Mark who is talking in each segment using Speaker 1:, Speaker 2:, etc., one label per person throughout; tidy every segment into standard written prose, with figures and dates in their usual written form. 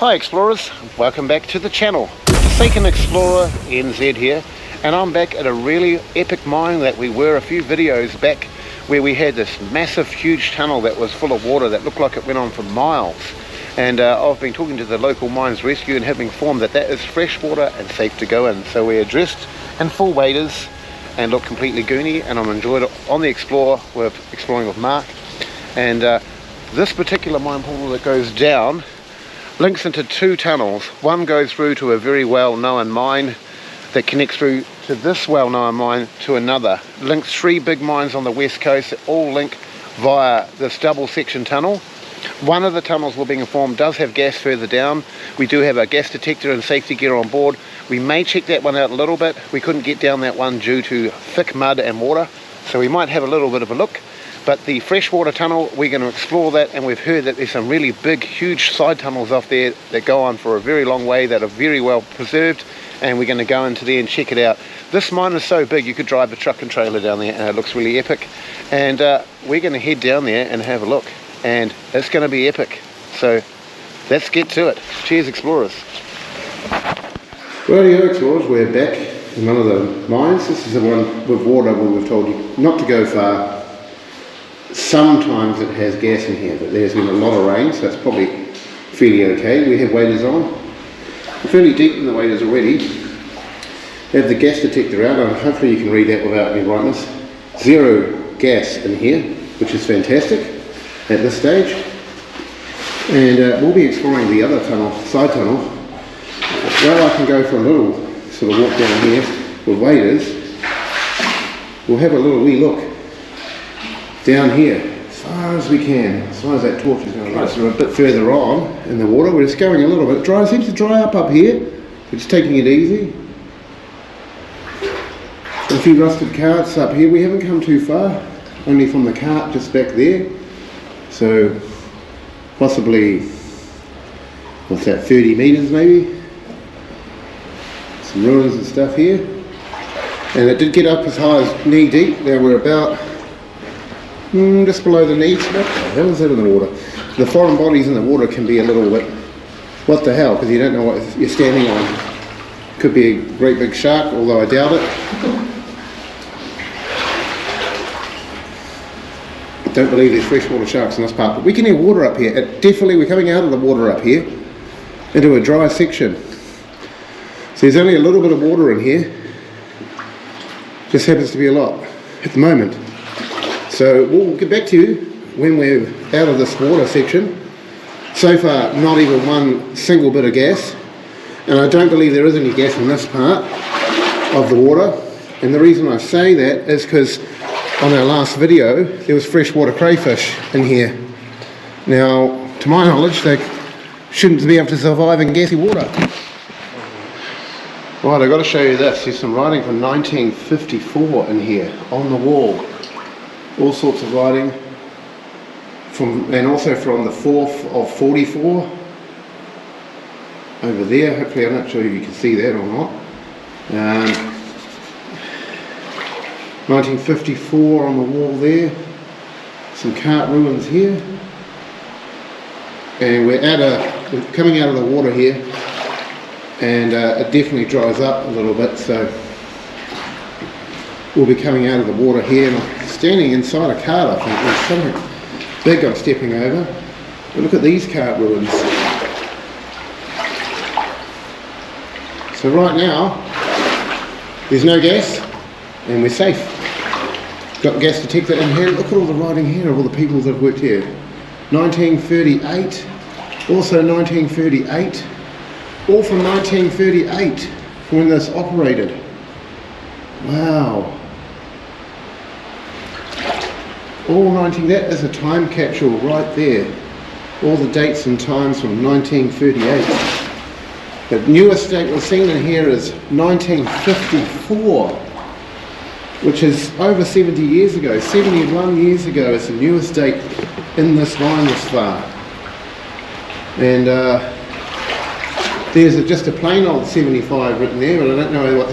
Speaker 1: Hi explorers, welcome back to the channel. Forsaken Explorer NZ here, and I'm back at a really epic mine that we were a few videos back, where we had this massive huge tunnel that was full of water that looked like it went on for miles. And I've been talking to the local mines rescue and have been informed that that is freshwater and safe to go in. So we're dressed in full waders and look completely goony, and I'm enjoyed it on the Explorer with exploring with Mark. And this particular mine portal that goes down links into two tunnels. One goes through to a very well-known mine that connects through to this well-known mine to another. Links three big mines on the west coast that all link via this double section tunnel. One of the tunnels, we're being informed, does have gas further down. We do have a gas detector and safety gear on board. We may check that one out a little bit. We couldn't get down that one due to thick mud and water, so we might have a little bit of a look. But the freshwater tunnel, we're going to explore that, and we've heard that there's some really big, huge side tunnels off there that go on for a very long way that are very well preserved, and we're going to go into there and check it out. This mine is so big you could drive a truck and trailer down there, and it looks really epic. And we're going to head down there and have a look, and it's going to be epic. So let's get to it. Cheers explorers. Rightio explorers, we're back in one of the mines. This is the one with water where we've told you not to go far. Sometimes it has gas in here, but there's been a lot of rain, so it's probably fairly okay. We have waders on. We're fairly deep in the waders already. We have the gas detector out, and hopefully you can read that without any brightness. Zero gas in here, which is fantastic at this stage. And we'll be exploring the other tunnel, side tunnel. Well, I can go for a little sort of walk down here with waders. We'll have a little wee look down here, as far as we can, as far as that torch is going to get. So we're a bit further on in the water. We're just going a little bit dry. It seems to dry up here. We're just taking it easy. A few rusted carts up here. We haven't come too far, only from the cart just back there. So possibly, what's that, 30 metres maybe? Some ruins and stuff here. And it did get up as high as knee deep. Now we're about just below the knees. What the hell is that in the water? The foreign bodies in the water can be a little bit, what the hell, because you don't know what you're standing on. Could be a great big shark, although I doubt it. I don't believe there's freshwater sharks in this part, but we can hear water up here. Definitely we're coming out of the water up here into a dry section. So there's only a little bit of water in here. Just happens to be a lot at the moment. So we'll get back to you when we're out of this water section. So far, not even one single bit of gas. And I don't believe there is any gas in this part of the water. And the reason I say that is because on our last video, there was freshwater crayfish in here. Now, to my knowledge, they shouldn't be able to survive in gassy water. Right, I've got to show you this. There's some writing from 1954 in here, on the wall. All sorts of writing, and also from the 4th of 44, over there. Hopefully, I'm not sure if you can see that or not. 1954 on the wall there. Some cart ruins here. And we're coming out of the water here. And it definitely dries up a little bit, so we'll be coming out of the water here. And I'm standing inside a cart, I think. There's something big I'm stepping over. But look at these cart ruins. So right now, there's no gas, and we're safe. Got gas detector in here. Look at all the writing here of all the people that have worked here. 1938, also 1938. All from 1938, from when this operated. Wow. All 19, that is a time capsule right there. All the dates and times from 1938. The newest date we're seeing in here is 1954, which is over 70 years ago. 71 years ago is the newest date in this line this far. And there's just a plain old 75 written there, but I don't know what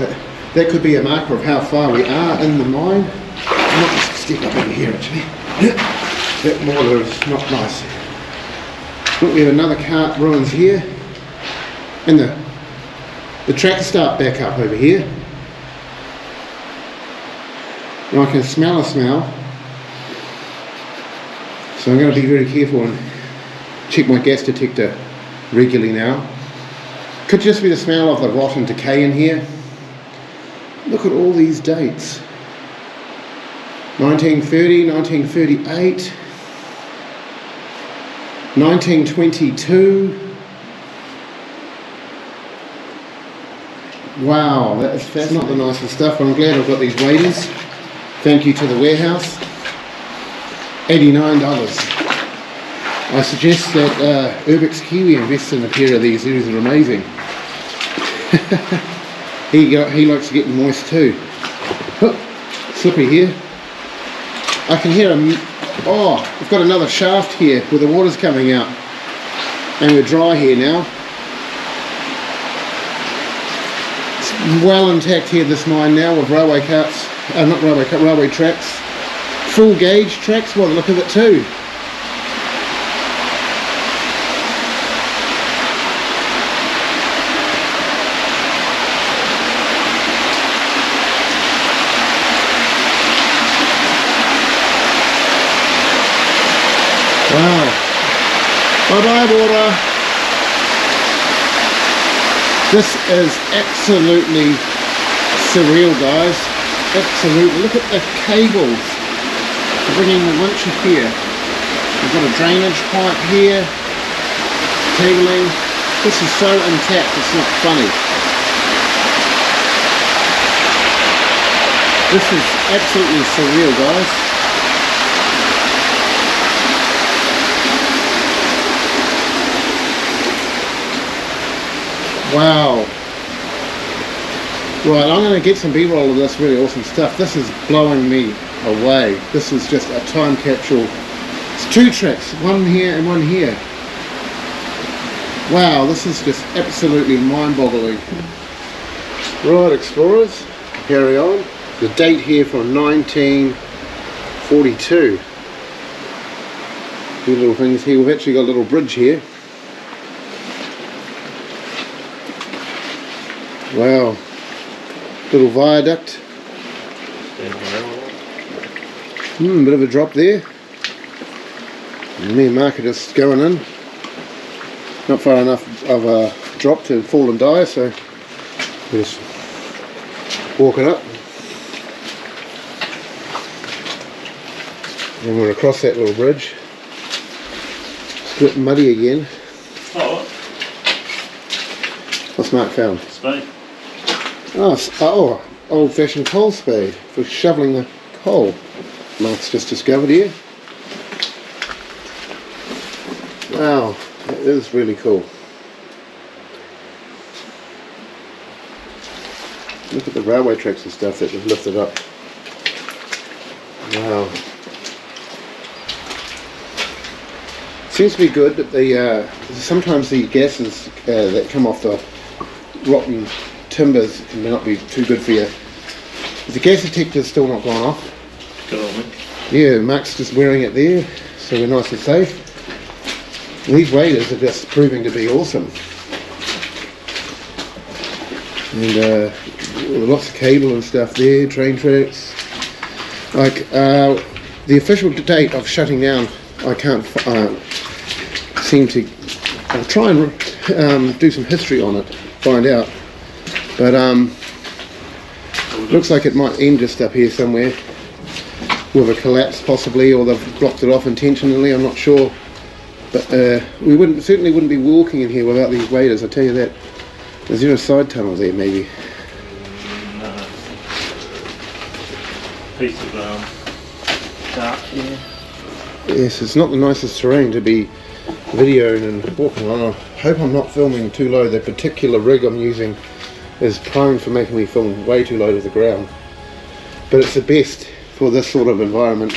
Speaker 1: that could be a marker of how far we are in the mine. I might just step up over here actually. That water is not nice. Look, we have another cart ruins here. And the tracks start back up over here. Now I can smell a smell. So I'm going to be very careful and check my gas detector regularly now. Could just be the smell of the rot and decay in here. Look at all these dates. 1930, 1938, 1922. Wow, that's not the nicest stuff. I'm glad I've got these waders. Thank you to the warehouse. $89. I suggest that Urbex Kiwi invests in a pair of these. These are amazing. He likes to get moist too. Oh, slippery here. I can hear oh, we've got another shaft here where the water's coming out. And we're dry here now. It's well intact here, this mine now, with railway carts, railway tracks. Full gauge tracks, by the look of it too. Wow. Bye bye water. This is absolutely surreal, guys. Absolutely. Look at the cables bringing the winch here. We've got a drainage pipe here. Cabling. This is so intact, it's not funny. This is absolutely surreal, guys. Wow. Right, I'm going to get some B-roll of this really awesome stuff. This is blowing me away. This is just a time capsule. It's two tracks, one here and one here. Wow, this is just absolutely mind-boggling. Right, explorers, carry on. The date here from 1942. Two little things here. We've actually got a little bridge here. Wow, little viaduct. Bit of a drop there. And me and Mark are just going in. Not far enough of a drop to fall and die, so we just walk it up. And we're across that little bridge. It's a bit muddy again.
Speaker 2: Oh,
Speaker 1: What's Mark found?
Speaker 2: spade.
Speaker 1: Oh, old-fashioned coal spade for shoveling the coal. Mark's just discovered here. Wow, that is really cool. Look at the railway tracks and stuff that they've lifted up. Wow. Seems to be good, but sometimes the gases that come off the rotten timbers can not be too good for you. The gas detector's still not gone off.
Speaker 2: Good on me.
Speaker 1: Yeah, Mark's just wearing it there, so we're nice and safe. These waders are just proving to be awesome. And lots of cable and stuff there, train tracks. Like the official date of shutting down, I can't seem to. I'll try and do some history on it, find out. But looks like it might end just up here somewhere with a collapse possibly, or they've blocked it off intentionally. I'm not sure. But we certainly wouldn't be walking in here without these waders, I'll tell you that. Is there a side tunnel there maybe?
Speaker 2: No. Piece of dark here.
Speaker 1: Yes, it's not the nicest terrain to be videoing and walking on. I hope I'm not filming too low. The particular rig I'm using is primed for making me film way too low to the ground. But it's the best for this sort of environment.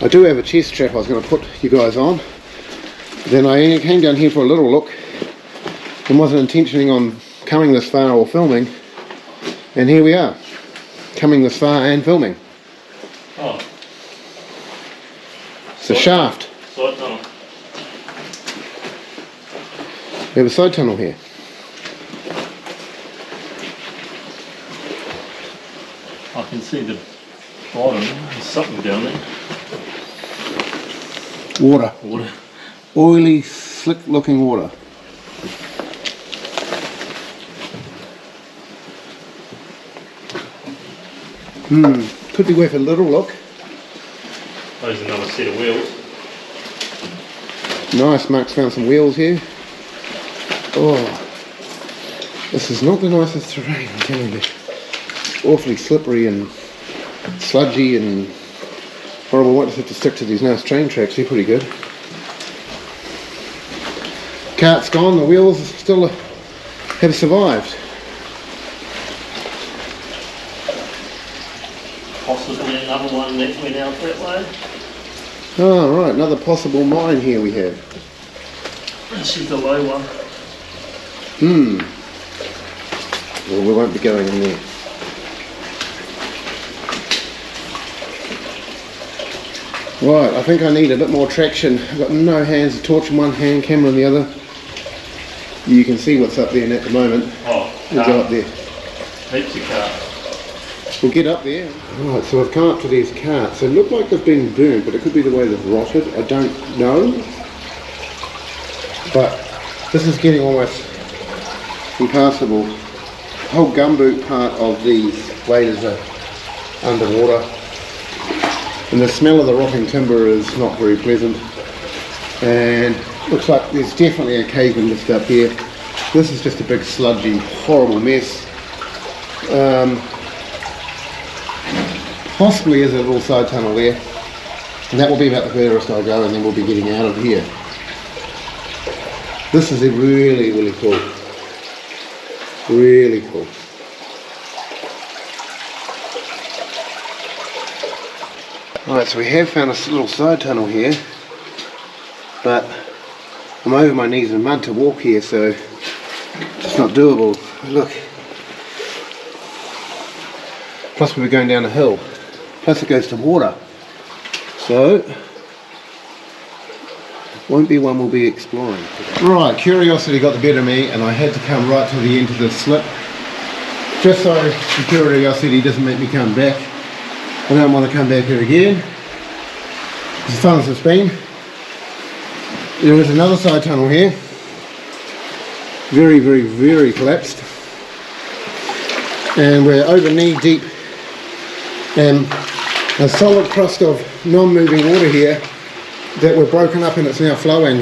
Speaker 1: I do have a chest strap I was going to put you guys on. Then I came down here for a little look and wasn't intentioning on coming this far or filming. And here we are, coming this far and filming.
Speaker 2: Oh.
Speaker 1: It's a shaft.
Speaker 2: Side tunnel.
Speaker 1: We have a side tunnel here.
Speaker 2: I can see the bottom. There's something down there.
Speaker 1: Water.
Speaker 2: Water.
Speaker 1: Oily, slick looking water. Could be worth a little look.
Speaker 2: There's another set of wheels.
Speaker 1: Nice, Mark's found some wheels here. Oh, this is not the nicest terrain, I'm telling you. Awfully slippery and sludgy and horrible. I just have to stick to these nice train tracks, they're pretty good. Cart's gone, the wheels still have survived.
Speaker 2: Possibly another one that went out that way.
Speaker 1: Oh, right, another possible mine here we have.
Speaker 2: This is the low one.
Speaker 1: Well, we won't be going in there. Right, I think I need a bit more traction. I've got no hands, a torch in one hand, camera in the other. You can see what's up there at the moment.
Speaker 2: Oh,
Speaker 1: We'll go up there.
Speaker 2: Heaps of cars.
Speaker 1: We'll get up there. Right, so I've come up to these carts. They look like they've been burnt, but it could be the way they've rotted. I don't know. But this is getting almost impassable. The whole gumboot part of these waders are underwater. And the smell of the rotting timber is not very pleasant. And looks like there's definitely a cave-in just up here. This is just a big sludgy, horrible mess. Possibly is a little side tunnel there, and that will be about the furthest I go, and then we'll be getting out of here. This is really, really cool. Really cool. Alright, so we have found a little side tunnel here, but I'm over my knees in mud to walk here, so it's not doable. Look. Plus we're going down a hill. Plus it goes to water. So, won't be one we'll be exploring. Right, curiosity got the better of me and I had to come right to the end of the slip. Just so the curiosity doesn't make me come back. I don't want to come back here again. As fun as it's been. There is another side tunnel here. Very, very, very collapsed. And we're over knee deep. And a solid crust of non-moving water here that we're broken up and it's now flowing.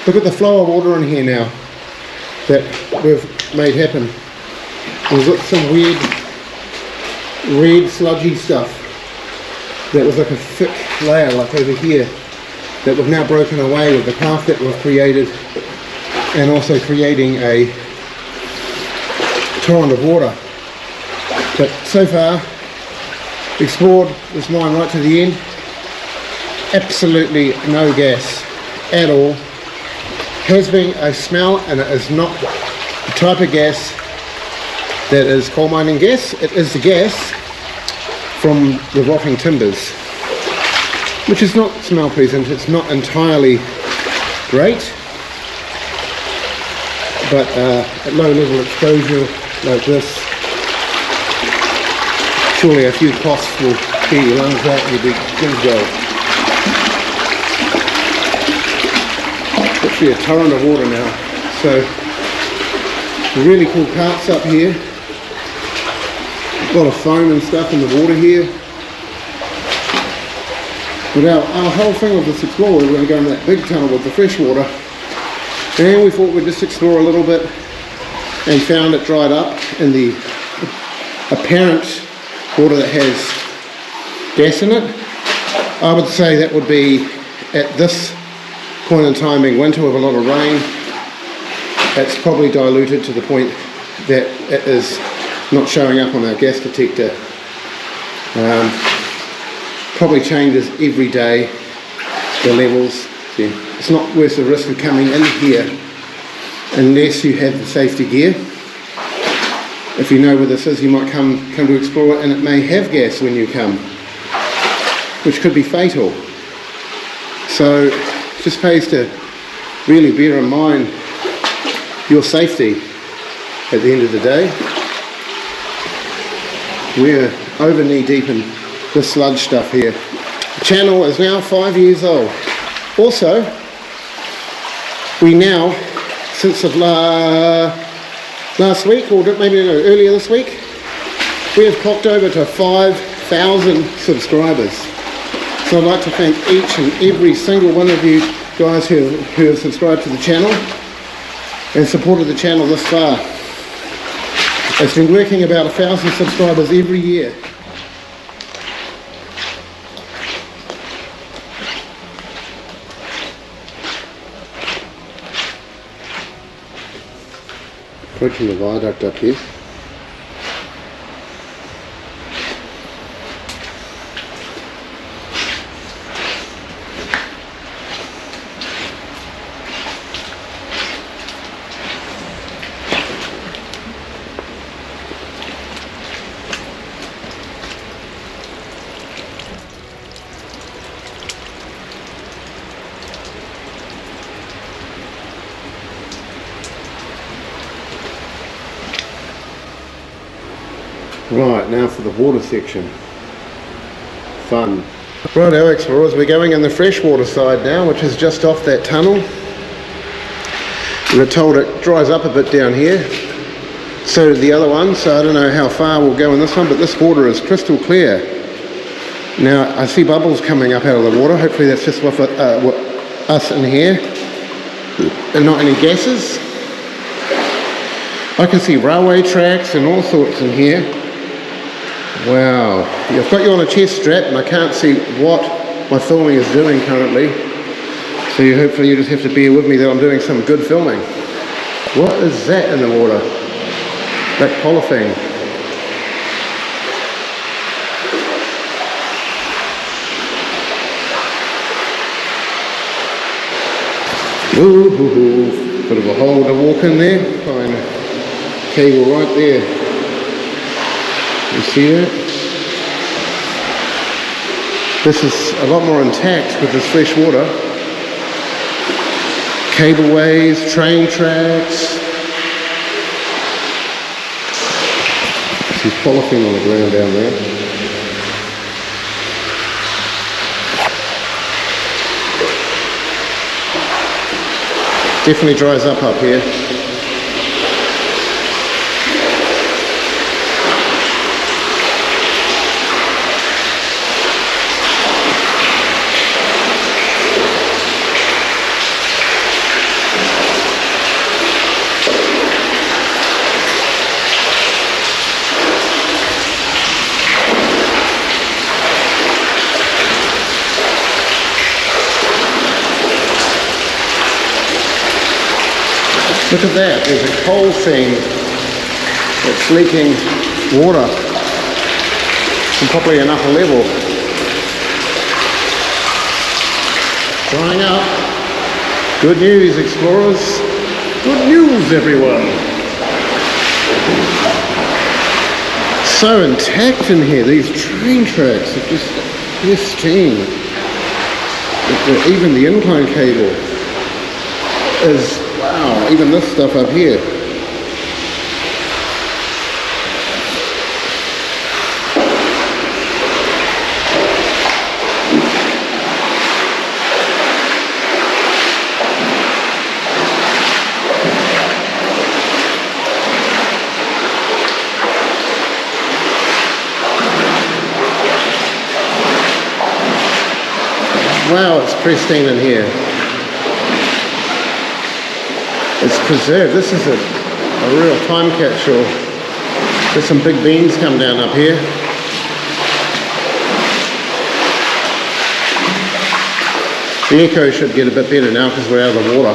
Speaker 1: Look at the flow of water in here now that we've made happen. We've got some weird red sludgy stuff that was like a thick layer like over here that we've now broken away with the path that we've created, and also creating a torrent of water. But so far, explored this mine right to the end, absolutely no gas at all. Has been a smell, and it is not the type of gas that is coal mining gas. It is the gas from the rotting timbers, which is not smell pleasant. It's not entirely great, but at low level exposure like this, surely a few coughs will clear your lungs out and you'll be good to go. Literally a torrent of water now. So the really cool parts up here. A lot of foam and stuff in the water here. But our whole thing with this explorer, we're going to go in that big tunnel with the freshwater, and we thought we'd just explore a little bit, and found it dried up in the apparent water that has gas in it. I would say that would be at this point in time, being winter with a lot of rain, it's probably diluted to the point that it is not showing up on our gas detector. Probably changes every day, the levels. Yeah. It's not worth the risk of coming in here unless you have the safety gear. If you know where this is, you might come to explore it, and it may have gas when you come, which could be fatal. So it just pays to really bear in mind your safety at the end of the day. We're over knee deep in this sludge stuff here. The channel is now 5 years old. Also, we now, since of last week, or maybe no, earlier this week, we have clocked over to 5,000 subscribers. So I'd like to thank each and every single one of you guys who have subscribed to the channel and supported the channel this far. It's been working about 1,000 subscribers every year. Approaching the viaduct up here. Right, now for the water section. Fun. Right, our explorers, we're going in the freshwater side now, which is just off that tunnel. We're told it dries up a bit down here. So did the other one, so I don't know how far we'll go in this one, but this water is crystal clear. Now, I see bubbles coming up out of the water. Hopefully that's just with us in here, and not any gases. I can see railway tracks and all sorts in here. Wow, I've got you on a chest strap and I can't see what my filming is doing currently, so hopefully you just have to bear with me that I'm doing some good filming. What is that in the water? That polythene. Ooh, bit of a hole to walk in there. Find a cable right there. You see that? This is a lot more intact with this fresh water. Cableways, train tracks. There's polythene on the ground down there. Definitely dries up here. Look at that, there's a coal seam that's leaking water from probably an upper level. Drying up. Good news, explorers. Good news, everyone. So intact in here, these train tracks are just pristine. Even the incline cable is, wow, even this stuff up here. Wow, it's pristine in here. It's preserved. This is a real time capsule. There's some big beams come down up here. The echo should get a bit better now because we're out of the water.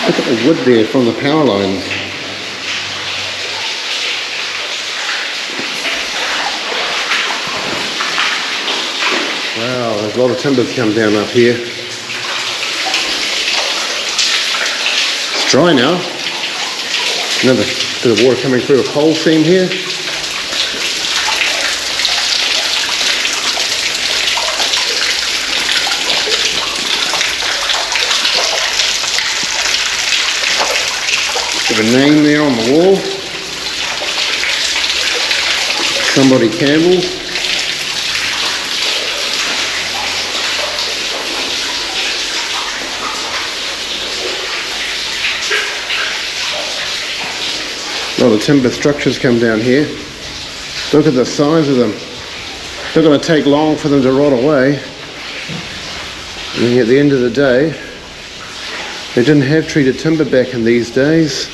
Speaker 1: Look at the wood there from the power lines. Wow, there's a lot of timbers come down up here. It's dry now. Another bit of water coming through a coal seam here. Have a name there on the wall. Somebody Campbell. A lot of timber structures come down here. Look at the size of them. It's not going to take long for them to rot away. And at the end of the day, they didn't have treated timber back in these days.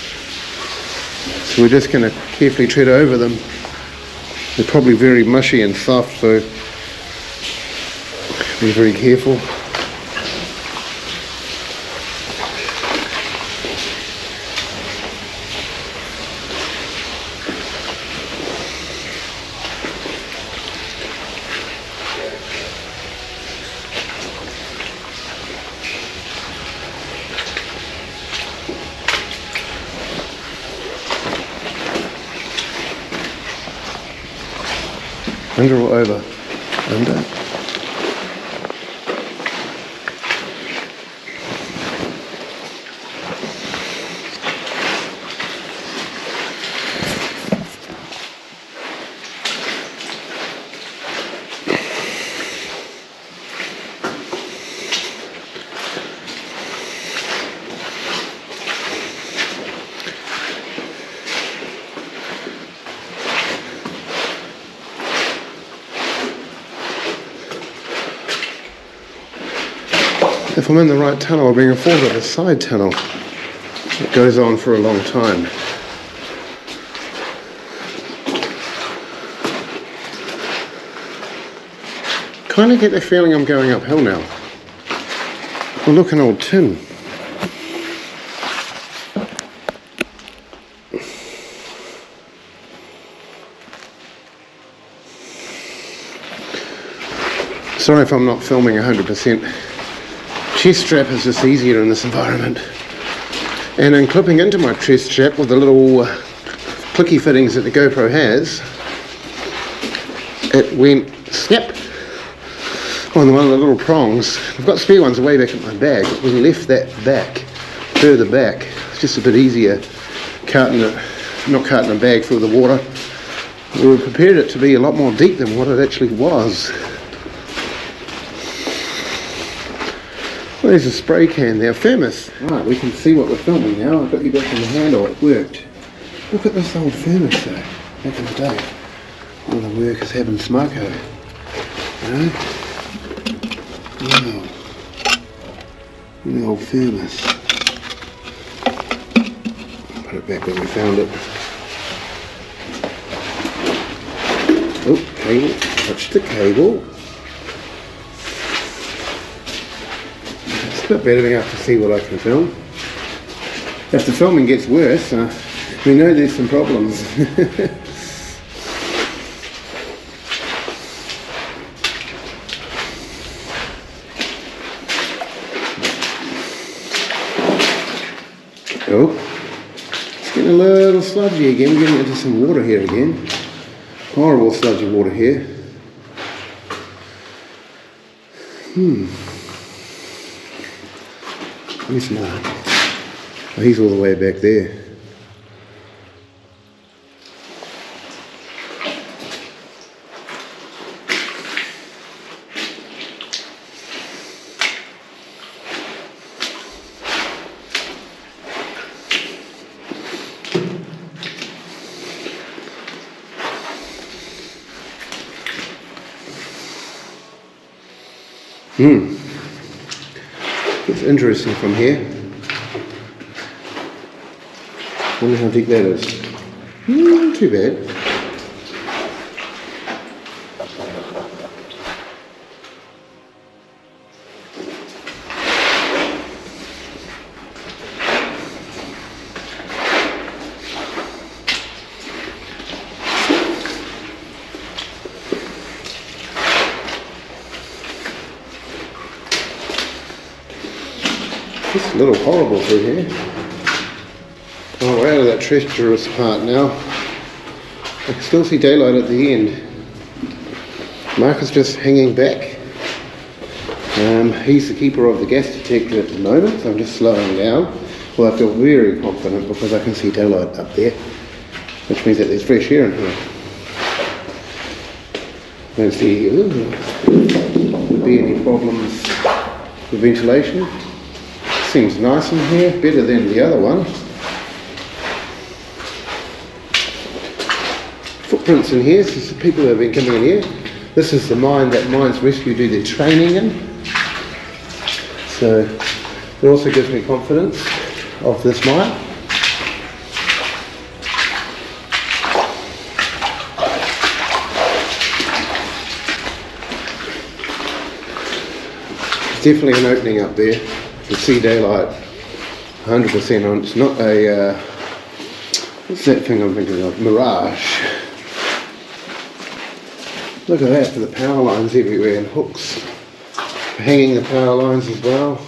Speaker 1: So we're just going to carefully tread over them. They're probably very mushy and soft, so be very careful. Under or over? Under. If I'm in the right tunnel, I'll bring a forward of a side tunnel. It goes on for a long time. Kind of get the feeling I'm going uphill now. Well, look, an old tin. Sorry if I'm not filming 100%. Chest strap is just easier in this environment. And in clipping into my chest strap with the little clicky fittings that the GoPro has, it went snap on one of the little prongs. I've got spare ones way back in my bag, but we left that back, further back. It's just a bit easier carting it, not carting a bag full of the water. We prepared it to be a lot more deep than what it actually was. Well, there's a spray can there, thermos. Right, we can see what we're filming now. I've got you back on the handle, it worked. Look at this old thermos though, back in the day. All the workers having smoko. You know? Wow. The old thermos. Put it back where we found it. Oh, cable. Touch the cable. bit better enough to see what I can film. If the filming gets worse, we know there's some problems. Oh, it's getting a little sludgy again. We're getting into some water here again. Horrible sludgy water here. Where's Mark? Oh, he's all the way back there. It's interesting from here. Wonder how deep that is. Not too bad. It's a little horrible through here. Oh, we're out of that treacherous part now. I can still see daylight at the end. Mark is just hanging back. He's the keeper of the gas detector at the moment, so I'm just slowing down. Well, I feel very confident because I can see daylight up there, which means that there's fresh air in here. Don't see would be any problems with ventilation. Seems nice in here, better than the other one. Footprints in here, so people have been coming in here. This is the mine that Mines Rescue do their training in. So it also gives me confidence of this mine. There's definitely an opening up there. You can see daylight 100% on. It's not a what's that thing I'm thinking of? Mirage. Look at that, for the power lines everywhere and hooks for hanging the power lines as well.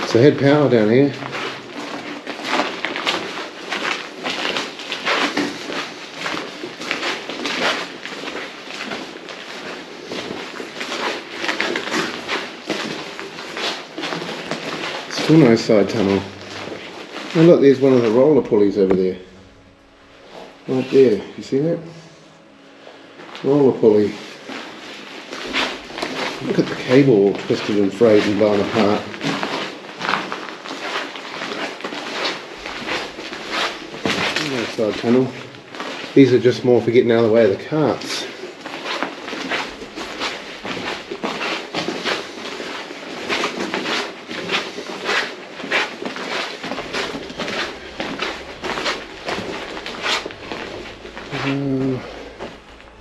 Speaker 1: So I had power down here. Still no side tunnel. Oh look, there's one of the roller pulleys over there. Right there, you see that? Roller pulley. Look at the cable all twisted and frayed and blown apart. No side tunnel. These are just more for getting out of the way of the carts.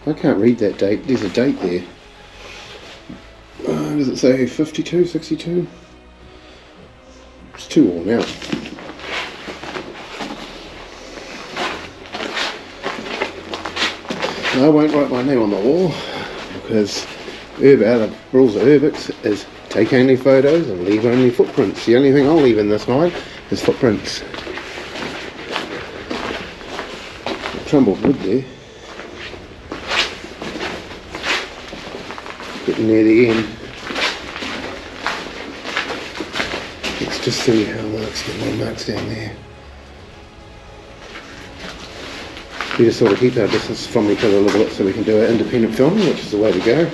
Speaker 1: I can't read that date. There's a date there. Does it say 52, 62? It's too worn out. I won't write my name on the wall because the rules of Urbex is take only photos and leave only footprints. The only thing I'll leave in this mine is footprints. Crumbled wood there. Getting near the end. Let's just see how Mark's getting my marks down there. We just sort of keep our distance from each other a little bit so we can do our independent filming, which is the way to go.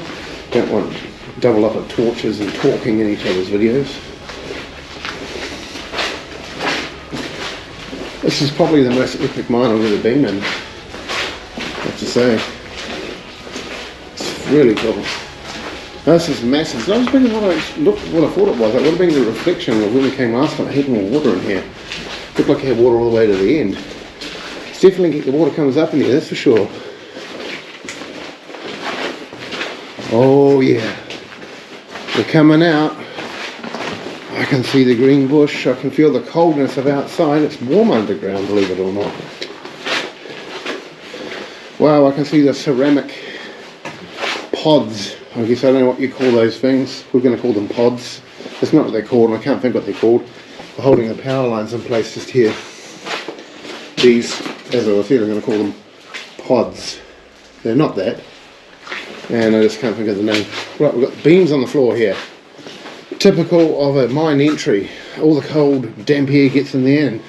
Speaker 1: Don't want to double up at torches and talking in each other's videos. This is probably the most epic mine I've ever been in, I have to say. It's really cool. Now, this is massive. It's not as big as what I thought it was. It would have been the reflection of when we came last time. I had more water in here. Looked like I had water all the way to the end. It's definitely the water comes up in here, that's for sure. Oh yeah. We're coming out. I can see the green bush, I can feel the coldness of outside. It's warm underground, believe it or not. Wow, I can see the ceramic pods. I guess I don't know what you call those things. We're going to call them pods. That's not what they're called, and I can't think what they're called. They're holding the power lines in place just here. These, as I said, I'm going to call them pods. They're not that, and I just can't think of the name. Right, we've got beams on the floor here. Typical of a mine entry. All the cold, damp air gets in there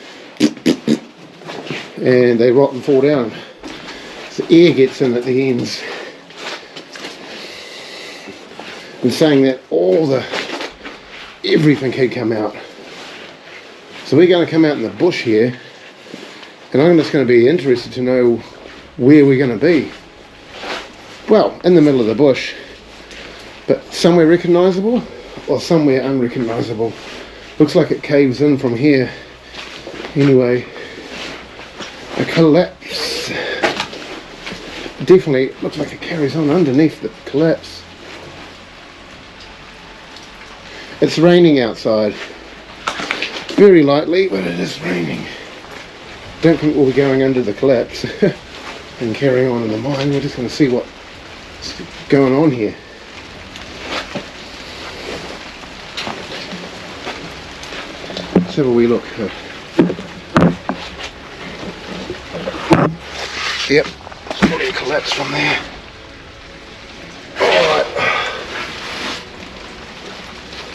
Speaker 1: and they rot and fall down. So air gets in at the ends. And saying that everything could come out. So we're going to come out in the bush here, and I'm just going to be interested to know where we're going to be. Well, in the middle of the bush, but somewhere recognisable or somewhere unrecognisable. Looks like it caves in from here. Anyway, a collapse. Definitely looks like it carries on underneath the collapse. It's raining outside. Very lightly, but it is raining. Don't think we'll be going under the collapse and carrying on in the mine. We're just going to see what's going on here. Let's have a wee look. Yep, probably collapse from there. Alright.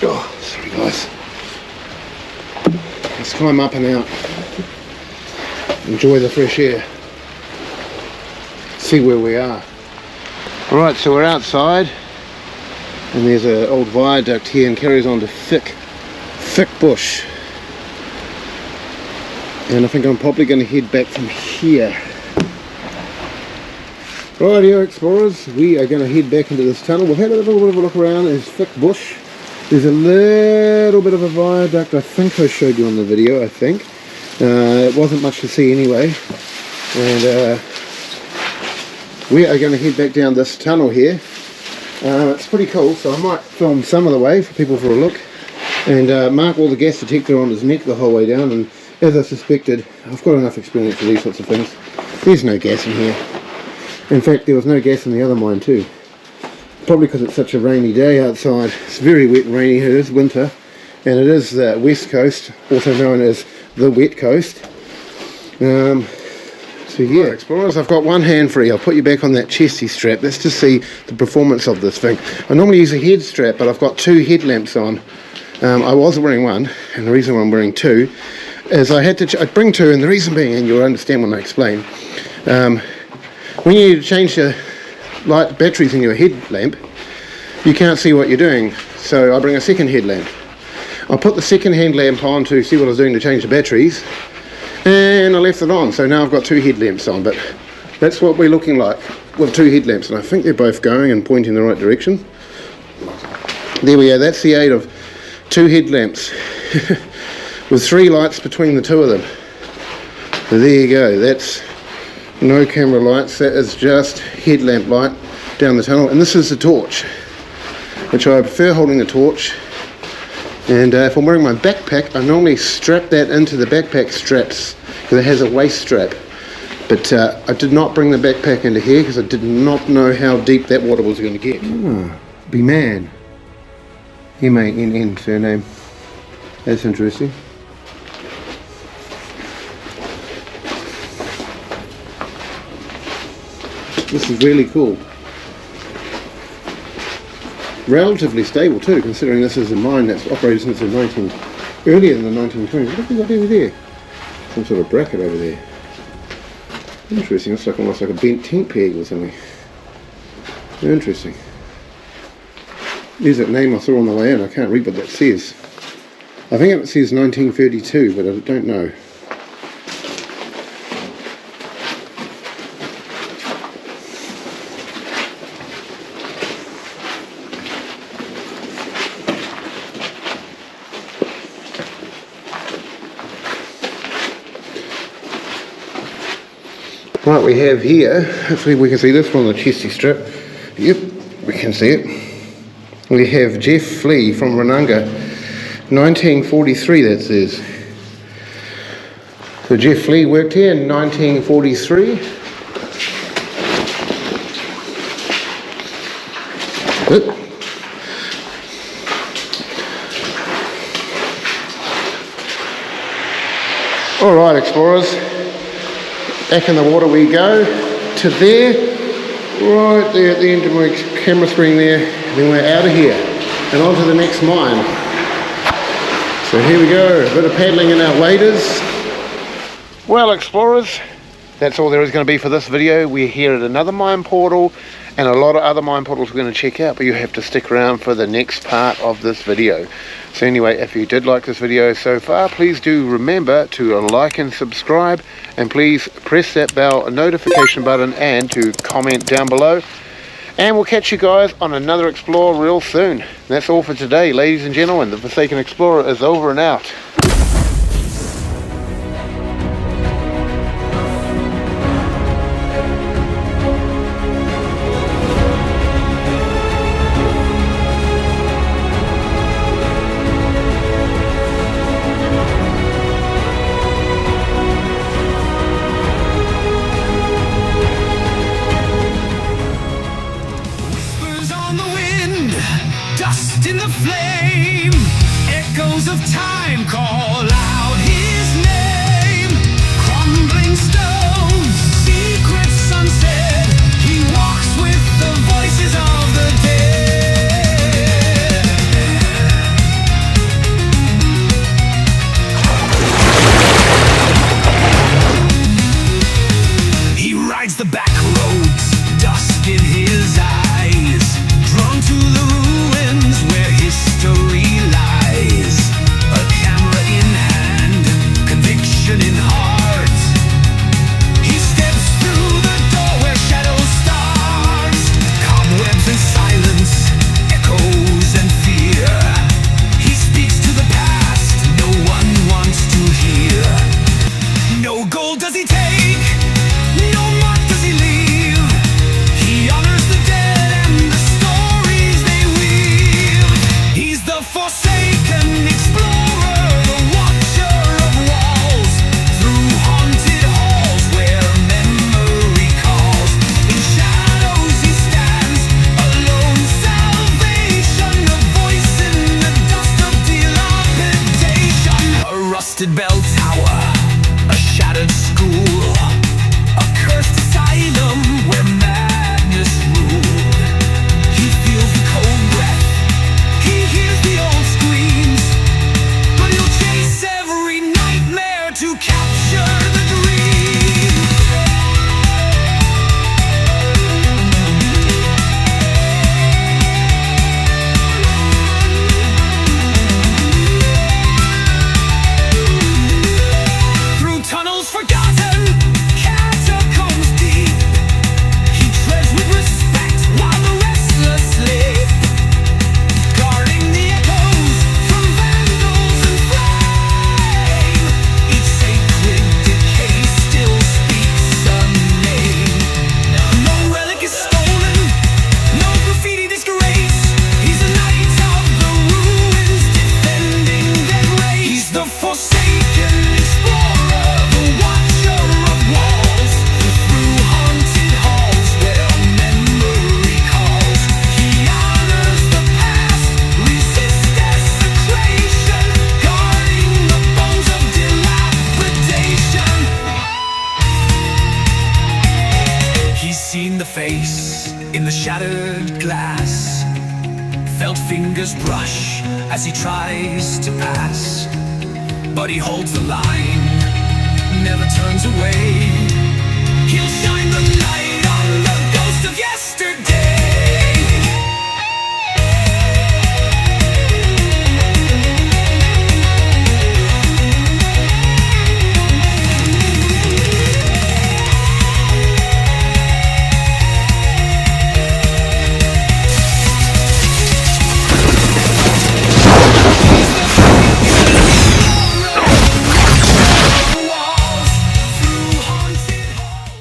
Speaker 1: Oh, sorry guys. Let's climb up and out. Enjoy the fresh air. See where we are. Alright, so we're outside, and there's an old viaduct here and carries on to thick bush. And I think I'm probably going to head back from here. Rightio explorers, we are going to head back into this tunnel. We've had a little bit of a look around. There's thick bush. There's a little bit of a viaduct. I think I showed you on the video, I think. It wasn't much to see anyway. And we are going to head back down this tunnel here. It's pretty cool, so I might film some of the way for people for a look. And Mark all the gas detector on his neck the whole way down. And as I suspected, I've got enough experience for these sorts of things. There's no gas in here. In fact, there was no gas in the other mine too. Probably because it's such a rainy day outside. It's very wet and rainy. It is winter. And it is the West Coast, also known as the Wet Coast. So yeah, explorers, I've got one hand free. I'll put you back on that chesty strap. That's to see the performance of this thing. I normally use a head strap, but I've got two headlamps on. I was wearing one, and the reason why I'm wearing two is I had to I'd bring two, and the reason being, and you'll understand when I explain, when you change the light batteries in your headlamp, you can't see what you're doing. So I bring a second headlamp. I put the second headlamp on to see what I was doing to change the batteries, and I left it on. So now I've got two headlamps on, but that's what we're looking like with two headlamps, and I think they're both going and pointing in the right direction. There we go. That's the aid of two headlamps with three lights between the two of them. So there you go. That's no camera lights. That is just headlamp light down the tunnel, and this is the torch, which I prefer holding the torch. And if I'm wearing my backpack, I normally strap that into the backpack straps because it has a waist strap. But I did not bring the backpack into here because I did not know how deep that water was going to get. Be man. M-A-N-N surname. That's interesting. This is really cool. Relatively stable too, considering this is a mine that's operated since the earlier than the 1920s. What have we got over there? Some sort of bracket over there. Interesting. Looks like almost like a bent tent peg or something. Interesting. There's that name I saw on the way in. I can't read what that says. I think it says 1932, but I don't know. Right, we have here, hopefully we can see this one on the chesty strap. Yep, we can see it. We have Jeff Flea from Runanga. 1943 that says. So Jeff Lee worked here in 1943. Oop. Alright explorers, back in the water we go to there, right there at the end of my camera screen there, and then we're out of here and on to the next mine. So here we go, a bit of paddling in our waders. Well explorers, that's all there is going to be for this video. We're here at another mine portal and a lot of other mine portals we're going to check out, but you have to stick around for the next part of this video. So anyway, if you did like this video so far, please do remember to like and subscribe, and please press that bell notification button and to comment down below. And we'll catch you guys on another Explore real soon. That's all for today, ladies and gentlemen. The Forsaken Explorer is over and out.
Speaker 3: Dust in the flame, echoes of time call out his name. Crumbling stones, secrets unsaid, he walks with the voices of the dead. He rides the back roads, dust in his eyes, drawn to the ruins where history lies. A camera in hand, conviction in heart. He steps through the door where shadows start. Cobwebs and silence, echoes and fear. He speaks to the past no one wants to hear. No gold does he take, no mark does he leave. He honors the dead and the stories they weave. He's the Forsaken Explorer, the watcher of walls, through haunted halls where memory calls. In shadows he stands, alone salvation, a voice in the dust of dilapidation. A rusted bell tower, a shattered school, a cursed asylum where madness ruled. He feels the cold breath, he hears the old screams, but he'll chase every nightmare to capture the dream. Through tunnels forgotten, catacombs deep, he treads with respect while the restless sleep, guarding the echoes from vandals and flame. Each sacred decay still speaks a name. No relic is stolen, no graffiti disgrace. He's a knight of the ruins, defending their grace. He's the Forsaken Explorer, the watcher of walls, through haunted halls where memory calls. He honors the past, resists desecration, guarding the bones of dilapidation. He's seen the face in the shattered glass, felt fingers brush as he tries to pass, but he holds the line, never turns away. He'll shine